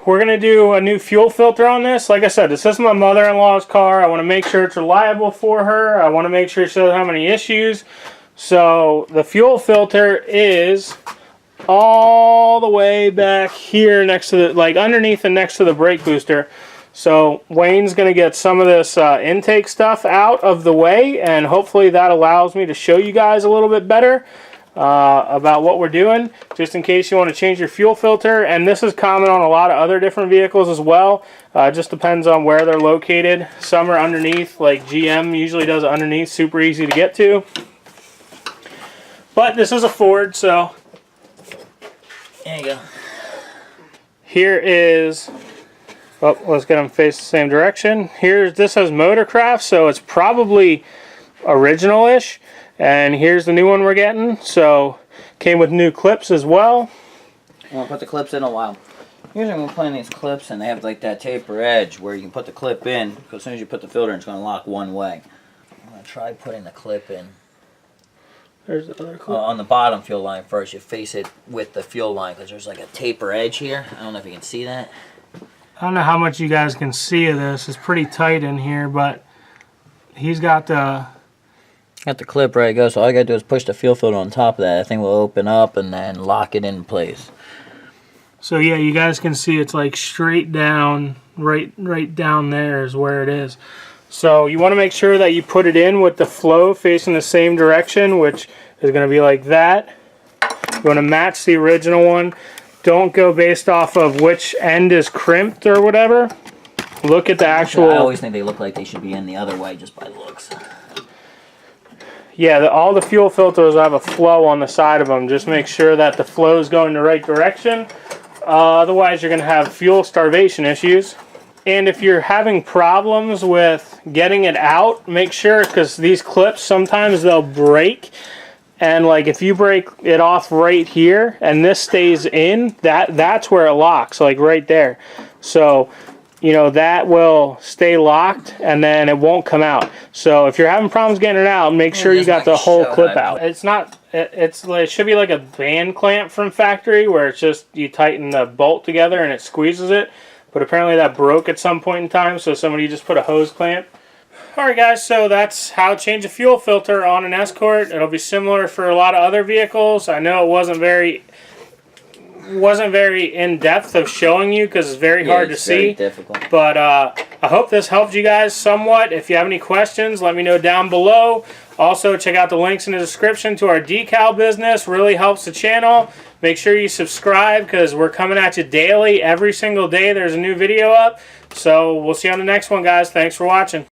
we're going to do a new fuel filter on this. Like I said, this is my mother-in-law's car. I want to make sure it's reliable for her. I want to make sure she doesn't have any issues. So the fuel filter is all the way back here next to the, like underneath and next to the brake booster. So Wayne's going to get some of this intake stuff out of the way, and hopefully that allows me to show you guys a little bit better about what we're doing, just in case you want to change your fuel filter. And this is common on a lot of other different vehicles as well. It just depends on where they're located. Some are underneath, like GM usually does it underneath, super easy to get to. But this is a Ford, so there you go. Here is, oh, let's get them face the same direction. This has Motorcraft, so it's probably original-ish. And here's the new one we're getting. So came with new clips as well. I'll put the clips in a while. Usually when we're putting these clips in, they have like that taper edge where you can put the clip in, because as soon as you put the filter in, it's going to lock one way. I'm going to try putting the clip in. There's the other clip. On the bottom fuel line first. You face it with the fuel line, because there's like a taper edge here. I don't know if you can see that. I don't know how much you guys can see of this. It's pretty tight in here, but he's got the... Got the clip ready to go, so all I gotta do is push the fuel filter on top of that. That thing will open up and then lock it in place. So yeah, you guys can see it's like straight down, right down there is where it is. So you want to make sure that you put it in with the flow facing the same direction, which is going to be like that. You want to match the original one. Don't go based off of which end is crimped or whatever. Look at the actual... I always think they look like they should be in the other way just by looks. Yeah, all the fuel filters have a flow on the side of them. Just make sure that the flow is going the right direction. Otherwise, you're going to have fuel starvation issues. And if you're having problems with getting it out, make sure, because these clips, sometimes they'll break. And like if you break it off right here and this stays in, that's where it locks, like right there. So... you know, that will stay locked and then it won't come out. So if you're having problems getting it out, make sure you got the whole clip out. It's not, it should be like a band clamp from factory where it's just, you tighten the bolt together and it squeezes it. But apparently that broke at some point in time, so somebody just put a hose clamp. Alright guys, so that's how to change a fuel filter on an Escort. It'll be similar for a lot of other vehicles. I know it wasn't very in-depth of showing you because it's very hard to see. Difficult. But I hope this helped you guys somewhat. If you have any questions, let me know down below. Also, check out the links in the description to our decal business. Really helps the channel. Make sure you subscribe because we're coming at you daily. Every single day there's a new video up. So we'll see you on the next one, guys. Thanks for watching.